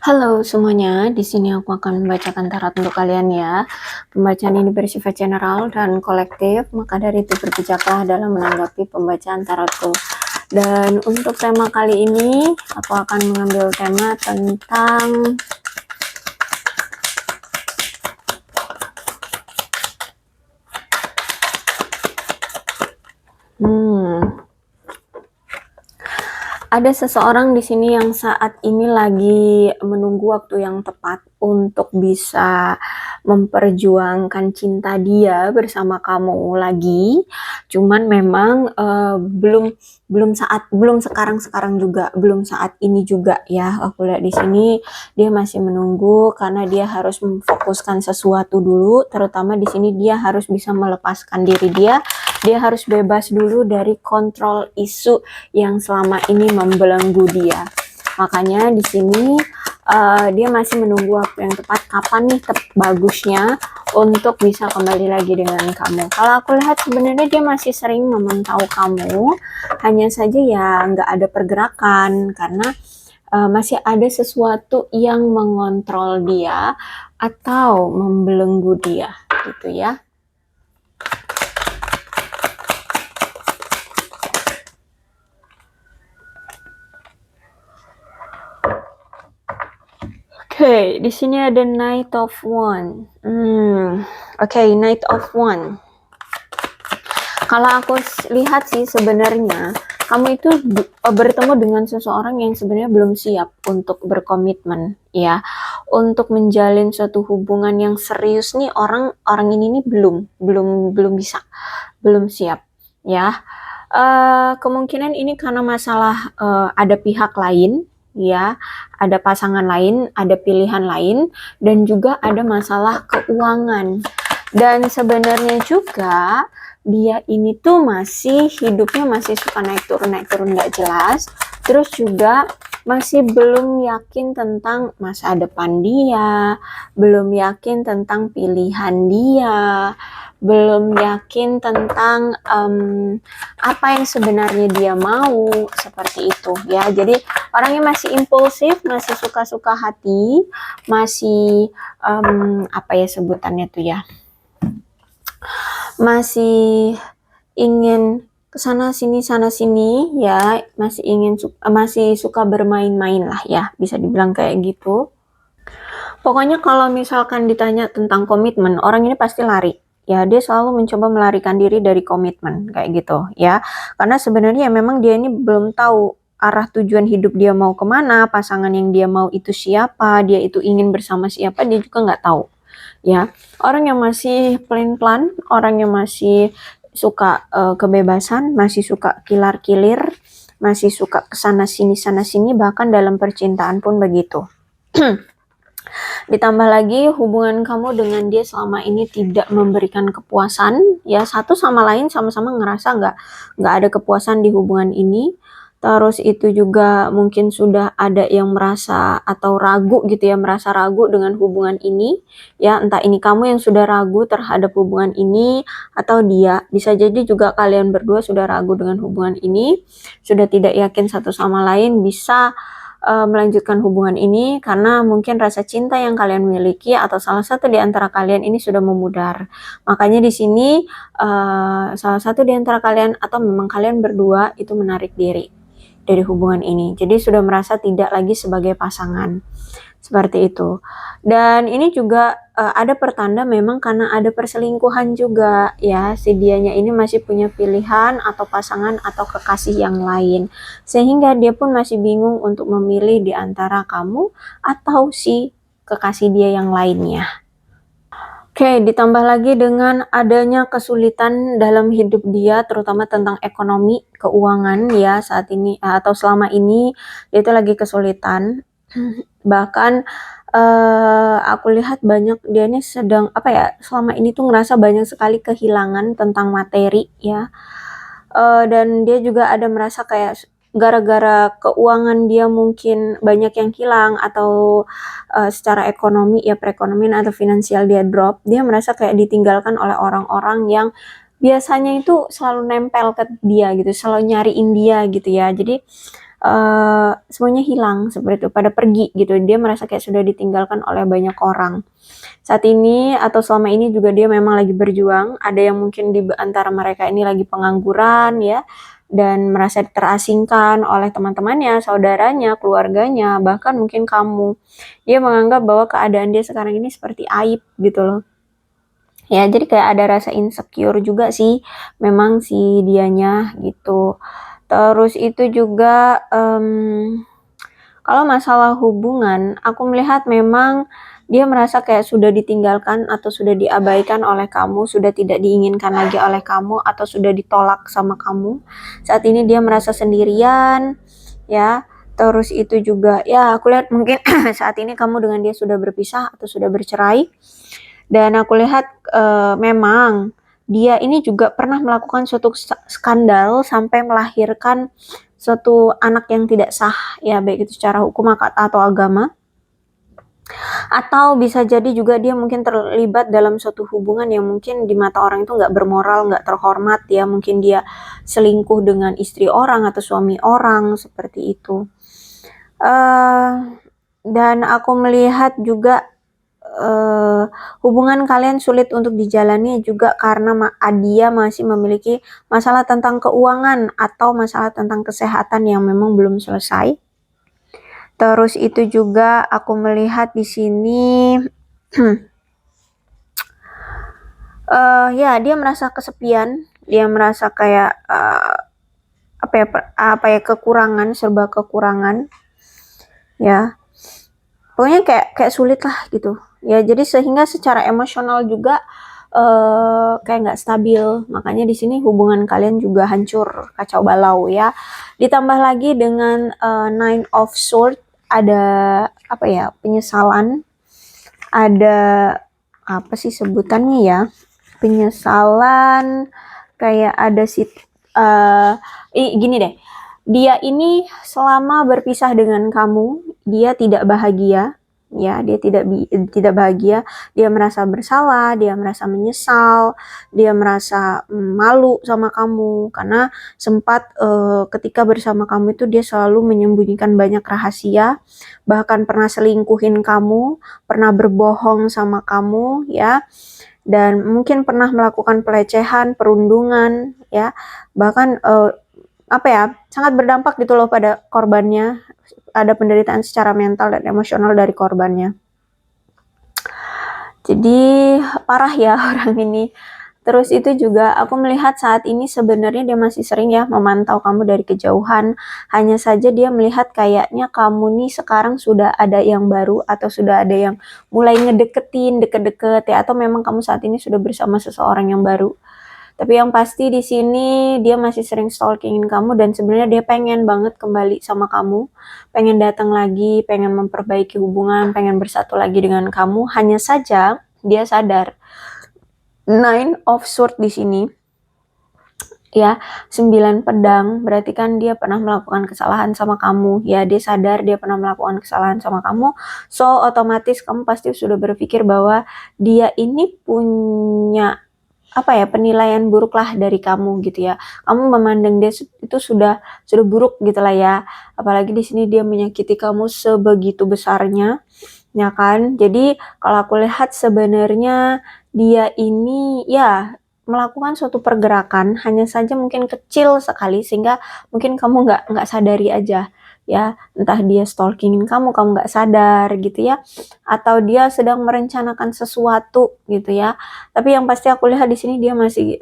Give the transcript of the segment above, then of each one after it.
Halo semuanya, di sini aku akan membacakan tarot untuk kalian ya. Pembacaan ini bersifat general dan kolektif, maka dari itu berbijaklah dalam menanggapi pembacaan tarotku. Dan untuk tema kali ini, aku akan mengambil tema tentang ada seseorang di sini yang saat ini lagi menunggu waktu yang tepat untuk bisa memperjuangkan cinta dia bersama kamu lagi. Cuman memang belum sekarang juga, belum saat ini juga ya. Aku lihat di sini dia masih menunggu karena dia harus memfokuskan sesuatu dulu, terutama di sini dia harus bisa melepaskan diri dia. Dia harus bebas dulu dari kontrol isu yang selama ini membelenggu dia. Makanya di sini dia masih menunggu waktu yang tepat, kapan nih bagusnya untuk bisa kembali lagi dengan kamu. Kalau aku lihat sebenarnya dia masih sering memantau kamu, hanya saja ya nggak ada pergerakan karena masih ada sesuatu yang mengontrol dia atau membelenggu dia gitu ya. Oke, di sini ada Knight of Wands. Oke, Knight of Wands. Kalau aku lihat sih sebenarnya kamu itu bertemu dengan seseorang yang sebenarnya belum siap untuk berkomitmen ya, untuk menjalin suatu hubungan yang serius nih. Orang ini nih belum bisa, belum siap ya. Kemungkinan ini karena masalah ada pihak lain ya, ada pasangan lain, ada pilihan lain, dan juga ada masalah keuangan. Dan sebenarnya juga dia ini tuh masih hidupnya masih suka naik turun nggak jelas. Terus juga masih belum yakin tentang masa depan dia, belum yakin tentang pilihan dia, belum yakin tentang apa yang sebenarnya dia mau, seperti itu ya. Jadi orangnya masih impulsif, masih suka-suka hati, masih apa ya sebutannya tuh ya, masih ingin kesana sini sana sini ya, masih suka bermain-main lah ya, bisa dibilang kayak gitu. Pokoknya kalau misalkan ditanya tentang komitmen, orang ini pasti lari ya. Dia selalu mencoba melarikan diri dari komitmen kayak gitu ya, karena sebenarnya memang dia ini belum tahu arah tujuan hidup dia mau kemana, pasangan yang dia mau itu siapa, dia itu ingin bersama siapa, dia juga nggak tahu ya. Orang yang masih plan-plan, orang yang masih suka kebebasan, masih suka kilar-kilir, masih suka kesana sini, bahkan dalam percintaan pun begitu. Ditambah lagi hubungan kamu dengan dia selama ini tidak memberikan kepuasan ya, satu sama lain sama-sama ngerasa nggak ada kepuasan di hubungan ini. Terus itu juga mungkin sudah ada yang merasa atau ragu gitu ya, merasa ragu dengan hubungan ini ya, entah ini kamu yang sudah ragu terhadap hubungan ini atau dia. Bisa jadi juga kalian berdua sudah ragu dengan hubungan ini, sudah tidak yakin satu sama lain bisa melanjutkan hubungan ini karena mungkin rasa cinta yang kalian miliki atau salah satu di antara kalian ini sudah memudar. Makanya di sini salah satu di antara kalian atau memang kalian berdua itu menarik diri dari hubungan ini. Jadi sudah merasa tidak lagi sebagai pasangan. Seperti itu. Dan ini juga ada pertanda memang karena ada perselingkuhan juga ya. Si dianya ini masih punya pilihan atau pasangan atau kekasih yang lain. Sehingga dia pun masih bingung untuk memilih di antara kamu atau si kekasih dia yang lainnya. Oke, ditambah lagi dengan adanya kesulitan dalam hidup dia, terutama tentang ekonomi, keuangan ya saat ini atau selama ini dia itu lagi kesulitan. Bahkan aku lihat banyak dia ini sedang apa ya, selama ini tuh ngerasa banyak sekali kehilangan tentang materi ya. Dan dia juga ada merasa kayak gara-gara keuangan dia mungkin banyak yang hilang atau secara ekonomi ya, perekonomian atau finansial dia drop, dia merasa kayak ditinggalkan oleh orang-orang yang biasanya itu selalu nempel ke dia gitu, selalu nyariin dia gitu ya. Jadi semuanya hilang seperti itu, pada pergi gitu. Dia merasa kayak sudah ditinggalkan oleh banyak orang. Saat ini atau selama ini juga dia memang lagi berjuang. Ada yang mungkin di antara mereka ini lagi pengangguran ya, dan merasa terasingkan oleh teman-temannya, saudaranya, keluarganya, bahkan mungkin kamu. Dia menganggap bahwa keadaan dia sekarang ini seperti aib gitu loh. Ya, jadi kayak ada rasa insecure juga sih, memang si dianya gitu. Terus itu juga kalau masalah hubungan, aku melihat memang dia merasa kayak sudah ditinggalkan atau sudah diabaikan oleh kamu, sudah tidak diinginkan lagi oleh kamu, atau sudah ditolak sama kamu. Saat ini dia merasa sendirian, ya. Terus itu juga, ya aku lihat mungkin saat ini kamu dengan dia sudah berpisah atau sudah bercerai. Dan aku lihat memang dia ini juga pernah melakukan suatu skandal sampai melahirkan suatu anak yang tidak sah, ya baik itu secara hukum atau agama. Atau bisa jadi juga dia mungkin terlibat dalam suatu hubungan yang mungkin di mata orang itu nggak bermoral, nggak terhormat ya. Mungkin dia selingkuh dengan istri orang atau suami orang, seperti itu. Dan aku melihat juga hubungan kalian sulit untuk dijalani juga karena dia masih memiliki masalah tentang keuangan atau masalah tentang kesehatan yang memang belum selesai. Terus itu juga aku melihat di sini ya dia merasa kesepian, dia merasa kayak kekurangan, serba kekurangan ya. Pokoknya kayak sulit lah gitu. Ya, jadi sehingga secara emosional juga kayak nggak stabil. Makanya di sini hubungan kalian juga hancur, kacau balau ya. Ditambah lagi dengan Nine of Swords, ada penyesalan, ada apa sih sebutannya ya? Penyesalan, kayak ada gini deh. Dia ini selama berpisah dengan kamu, dia tidak bahagia. Ya, dia tidak bahagia, dia merasa bersalah, dia merasa menyesal, dia merasa malu sama kamu karena sempat ketika bersama kamu itu dia selalu menyembunyikan banyak rahasia, bahkan pernah selingkuhin kamu, pernah berbohong sama kamu ya, dan mungkin pernah melakukan pelecehan, perundungan ya, bahkan sangat berdampak gitu loh pada korbannya. Ada penderitaan secara mental dan emosional dari korbannya. Jadi parah ya orang ini. Terus itu juga aku melihat saat ini sebenarnya dia masih sering ya memantau kamu dari kejauhan. Hanya saja dia melihat kayaknya kamu nih sekarang sudah ada yang baru atau sudah ada yang mulai ngedeketin, deket-deket ya, atau memang kamu saat ini sudah bersama seseorang yang baru. Tapi yang pasti di sini dia masih sering stalkingin kamu dan sebenarnya dia pengen banget kembali sama kamu, pengen datang lagi, pengen memperbaiki hubungan, pengen bersatu lagi dengan kamu. Hanya saja dia sadar Nine of Swords di sini ya, 9 pedang, berarti kan dia pernah melakukan kesalahan sama kamu ya. Dia sadar dia pernah melakukan kesalahan sama kamu, so otomatis kamu pasti sudah berpikir bahwa dia ini punya penilaian buruk lah dari kamu gitu ya. Kamu memandang dia itu sudah buruk gitu lah ya. Apalagi di sini dia menyakiti kamu sebegitu besarnya, ya kan? Jadi kalau aku lihat sebenarnya dia ini ya melakukan suatu pergerakan, hanya saja mungkin kecil sekali sehingga mungkin kamu nggak sadari aja ya. Entah dia stalkingin kamu nggak sadar gitu ya, atau dia sedang merencanakan sesuatu gitu ya. Tapi yang pasti aku lihat di sini dia masih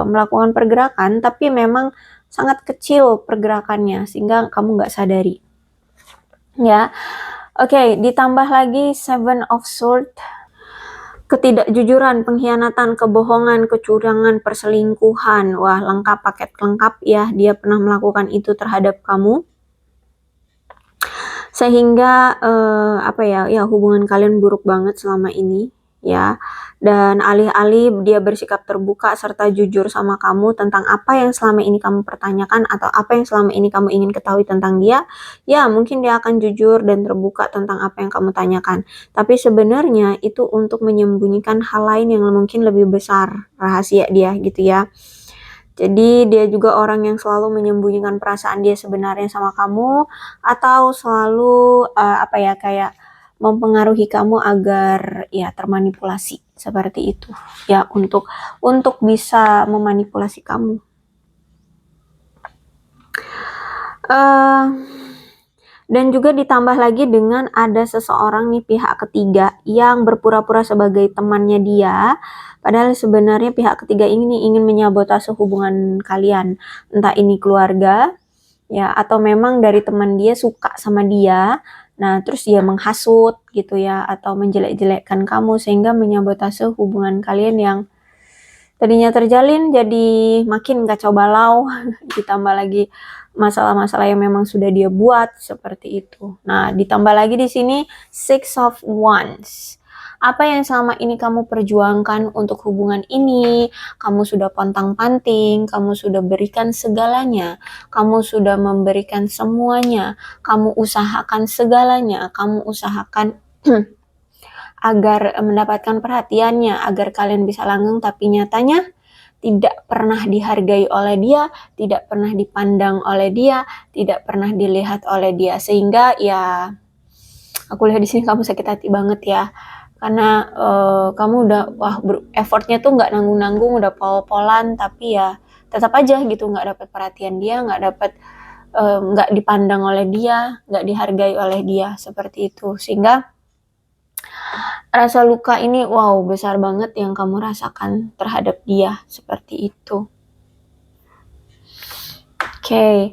melakukan pergerakan, tapi memang sangat kecil pergerakannya sehingga kamu nggak sadari ya. Oke, ditambah lagi Seven of Swords, ketidakjujuran, pengkhianatan, kebohongan, kecurangan, perselingkuhan. Wah, lengkap, paket lengkap ya. Dia pernah melakukan itu terhadap kamu. Sehingga hubungan kalian buruk banget selama ini ya. Dan alih-alih dia bersikap terbuka serta jujur sama kamu tentang apa yang selama ini kamu pertanyakan atau apa yang selama ini kamu ingin ketahui tentang dia, ya mungkin dia akan jujur dan terbuka tentang apa yang kamu tanyakan. Tapi sebenarnya itu untuk menyembunyikan hal lain yang mungkin lebih besar, rahasia dia gitu ya. Jadi dia juga orang yang selalu menyembunyikan perasaan dia sebenarnya sama kamu, atau selalu apa ya, kayak mempengaruhi kamu agar ya termanipulasi seperti itu ya, untuk bisa memanipulasi kamu. Dan juga ditambah lagi dengan ada seseorang nih, pihak ketiga yang berpura-pura sebagai temannya dia, padahal sebenarnya pihak ketiga ini ingin menyabotase hubungan kalian, entah ini keluarga ya, atau memang dari teman dia suka sama dia, nah terus dia menghasut gitu ya, atau menjelek-jelekkan kamu sehingga menyabotase hubungan kalian yang tadinya terjalin jadi makin kacau balau. Ditambah lagi masalah-masalah yang memang sudah dia buat seperti itu. Nah, ditambah lagi di sini Six of Wands. Apa yang selama ini kamu perjuangkan untuk hubungan ini, kamu sudah pontang-panting, kamu sudah berikan segalanya, kamu sudah memberikan semuanya, kamu usahakan segalanya, kamu usahakan agar mendapatkan perhatiannya, agar kalian bisa langgeng, tapi nyatanya tidak pernah dihargai oleh dia, tidak pernah dipandang oleh dia, tidak pernah dilihat oleh dia, sehingga ya aku lihat di sini kamu sakit hati banget ya, karena kamu udah effortnya tuh nggak nanggung-nanggung, udah pol-polan, tapi ya tetap aja gitu nggak dapat perhatian dia, nggak dipandang oleh dia, nggak dihargai oleh dia seperti itu, sehingga rasa luka ini besar banget yang kamu rasakan terhadap dia seperti itu. Oke.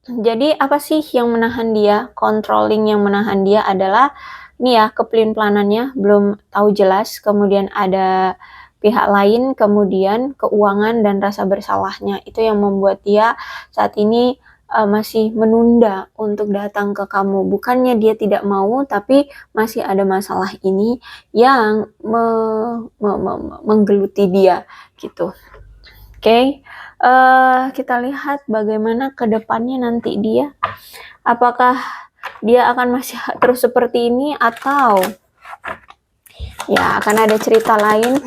Jadi apa sih yang menahan dia? Controlling yang menahan dia adalah nih ya, kepelin-pelanannya belum tahu jelas, kemudian ada pihak lain, kemudian keuangan dan rasa bersalahnya. Itu yang membuat dia saat ini masih menunda untuk datang ke kamu. Bukannya dia tidak mau, tapi masih ada masalah ini yang menggeluti dia gitu. Oke. Kita lihat bagaimana kedepannya nanti dia. Apakah dia akan masih terus seperti ini atau ya akan ada cerita lain?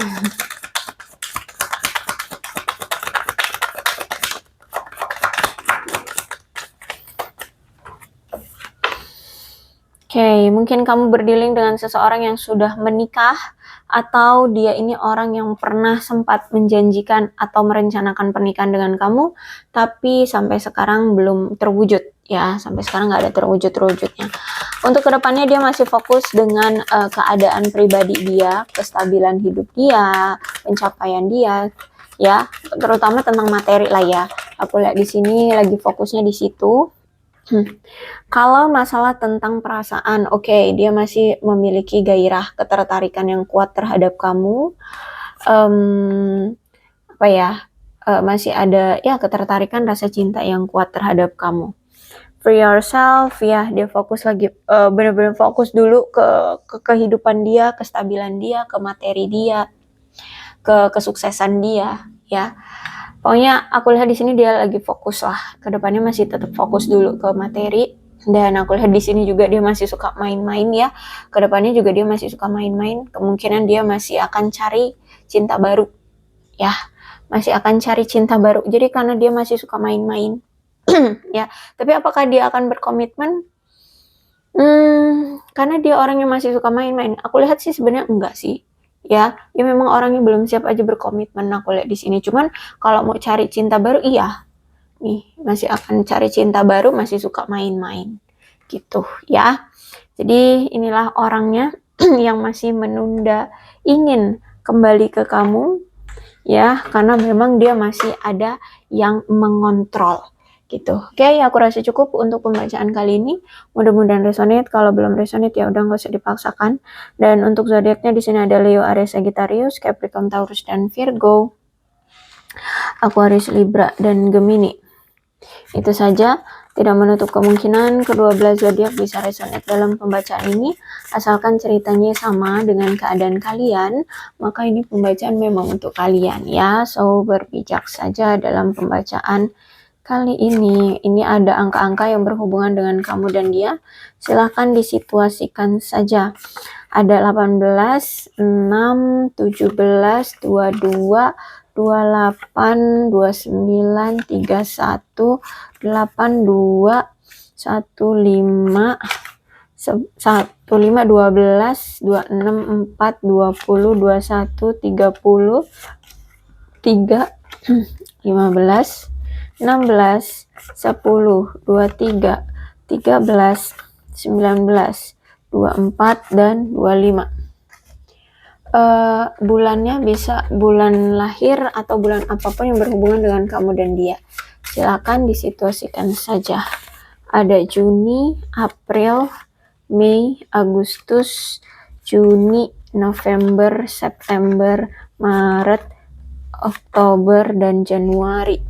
Oke, mungkin kamu berdealing dengan seseorang yang sudah menikah, atau dia ini orang yang pernah sempat menjanjikan atau merencanakan pernikahan dengan kamu, tapi sampai sekarang belum terwujud ya, sampai sekarang nggak ada terwujud-terwujudnya. Untuk kedepannya dia masih fokus dengan keadaan pribadi dia, kestabilan hidup dia, pencapaian dia, ya, terutama tentang materi lah ya. Aku lihat di sini lagi fokusnya di situ. Kalau masalah tentang perasaan, oke, dia masih memiliki gairah ketertarikan yang kuat terhadap kamu. Masih ada ya ketertarikan, rasa cinta yang kuat terhadap kamu. For yourself ya, dia fokus lagi benar-benar fokus dulu ke kehidupan dia, kestabilan dia, ke materi dia, ke kesuksesan dia ya. Pokoknya aku lihat di sini dia lagi fokus lah. Kedepannya masih tetap fokus dulu ke materi. Dan aku lihat di sini juga dia masih suka main-main ya. Kedepannya juga dia masih suka main-main. Kemungkinan dia masih akan cari cinta baru. Ya, masih akan cari cinta baru. Jadi karena dia masih suka main-main. Ya, tapi apakah dia akan berkomitmen? Karena dia orang yang masih suka main-main. Aku lihat sih sebenarnya enggak sih. Ya, dia memang orangnya belum siap aja berkomitmen, aku lihat di sini. Cuman kalau mau cari cinta baru, iya. Nih, masih akan cari cinta baru, masih suka main-main. Gitu, ya. Jadi, inilah orangnya yang masih menunda ingin kembali ke kamu, ya, karena memang dia masih ada yang mengontrol. Gitu. Oke, aku rasa cukup untuk pembacaan kali ini. Mudah-mudahan resonate. Kalau belum resonate ya udah nggak usah dipaksakan. Dan untuk zodiaknya di sini ada Leo, Aries, Sagittarius, Capricorn, Taurus, dan Virgo. Aquarius, Libra, dan Gemini. Itu saja. Tidak menutup kemungkinan kedua belah zodiak bisa resonate dalam pembacaan ini. Asalkan ceritanya sama dengan keadaan kalian, maka ini pembacaan memang untuk kalian ya. So, berbijak saja dalam pembacaan kali ini. Ini ada angka-angka yang berhubungan dengan kamu dan dia. Silahkan disituasikan saja. Ada 18, 6, 17, 22, 28, 29, 31, 82, 15, 12, 26, 4, 20, 21, 30, 3, 15, 16, 10, 23, 13, 19, 24, dan 25. Bulannya bisa bulan lahir atau bulan apapun yang berhubungan dengan kamu dan dia. Silakan disituasikan saja. Ada Juni, April, Mei, Agustus, Juni, November, September, Maret, Oktober, dan Januari.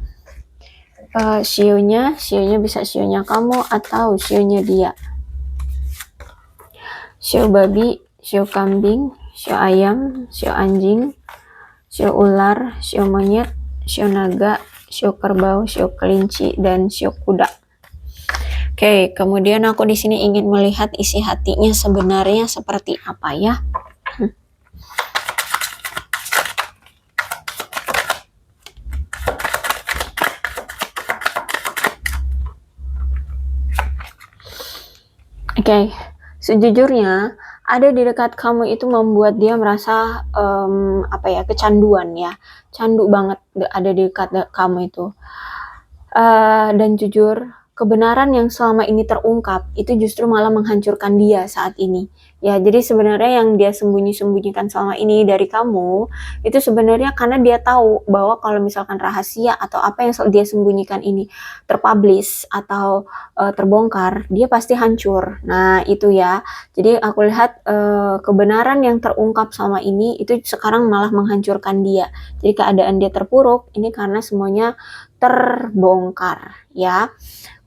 Sionya bisa sionya kamu atau sionya dia. Sio babi, sio kambing, sio ayam, sio anjing, sio ular, sio monyet, sio naga, sio kerbau, sio kelinci, dan sio kuda. Oke, kemudian aku di sini ingin melihat isi hatinya sebenarnya seperti apa ya. Oke, sejujurnya ada di dekat kamu itu membuat dia merasa kecanduan ya, candu banget ada di dekat kamu itu. Dan jujur, kebenaran yang selama ini terungkap itu justru malah menghancurkan dia saat ini. Ya, jadi sebenarnya yang dia sembunyikan selama ini dari kamu itu sebenarnya karena dia tahu bahwa kalau misalkan rahasia atau apa yang dia sembunyikan ini terpublish atau terbongkar, dia pasti hancur. Nah, itu ya. Jadi aku lihat kebenaran yang terungkap selama ini itu sekarang malah menghancurkan dia. Jadi keadaan dia terpuruk ini karena semuanya terbongkar ya.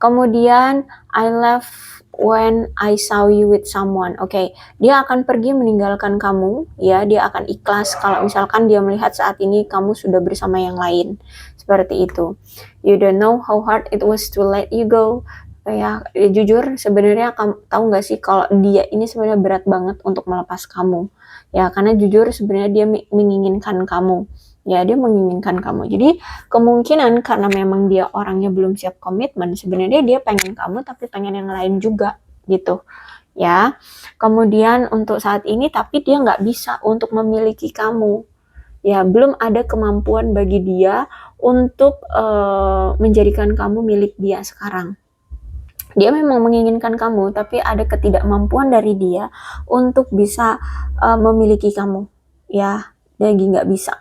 Kemudian I left when I saw you with someone. Oke, dia akan pergi meninggalkan kamu ya, dia akan ikhlas kalau misalkan dia melihat saat ini kamu sudah bersama yang lain. Seperti itu. You don't know how hard it was to let you go. Ya, jujur sebenarnya kamu tahu nggak sih kalau dia ini sebenarnya berat banget untuk melepas kamu. Ya, karena jujur sebenarnya dia menginginkan kamu. Ya, dia menginginkan kamu. Jadi kemungkinan karena memang dia orangnya belum siap komitmen, sebenarnya dia pengen kamu tapi pengen yang lain juga gitu ya. Kemudian untuk saat ini tapi dia nggak bisa untuk memiliki kamu ya, belum ada kemampuan bagi dia untuk menjadikan kamu milik dia sekarang. Dia memang menginginkan kamu tapi ada ketidakmampuan dari dia untuk bisa memiliki kamu ya, dia lagi nggak bisa.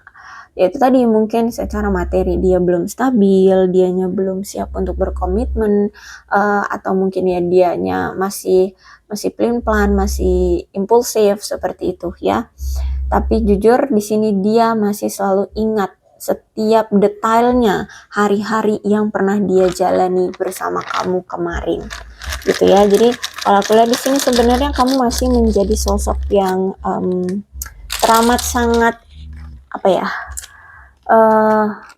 Ya itu tadi, mungkin secara materi dia belum stabil, dianya belum siap untuk berkomitmen, atau mungkin ya dianya masih pelin-pelan, masih impulsif seperti itu ya. Tapi jujur di sini dia masih selalu ingat setiap detailnya hari-hari yang pernah dia jalani bersama kamu kemarin gitu ya. Jadi kalau aku lihat di sini sebenarnya kamu masih menjadi sosok yang teramat sangat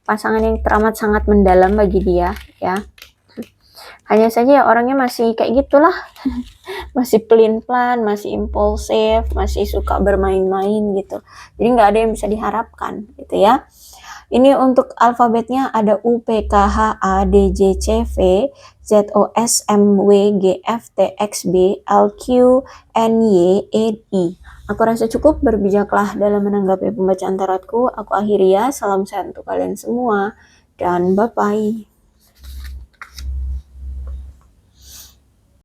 pasangan yang teramat sangat mendalam bagi dia ya. Hanya saja ya orangnya masih kayak gitulah. Masih pelin-pelan, masih impulsif, masih suka bermain-main gitu. Jadi nggak ada yang bisa diharapkan gitu ya. Ini untuk alfabetnya ada U, P, K, H, A, D, J, C, V, Z, O, S, M, W, G, F, T, X, B, L, Q, N, Y, E, I. Aku rasa cukup, berbijaklah dalam menanggapi pembacaan tarotku. Aku akhiri ya, salam sehat untuk kalian semua, dan bye-bye.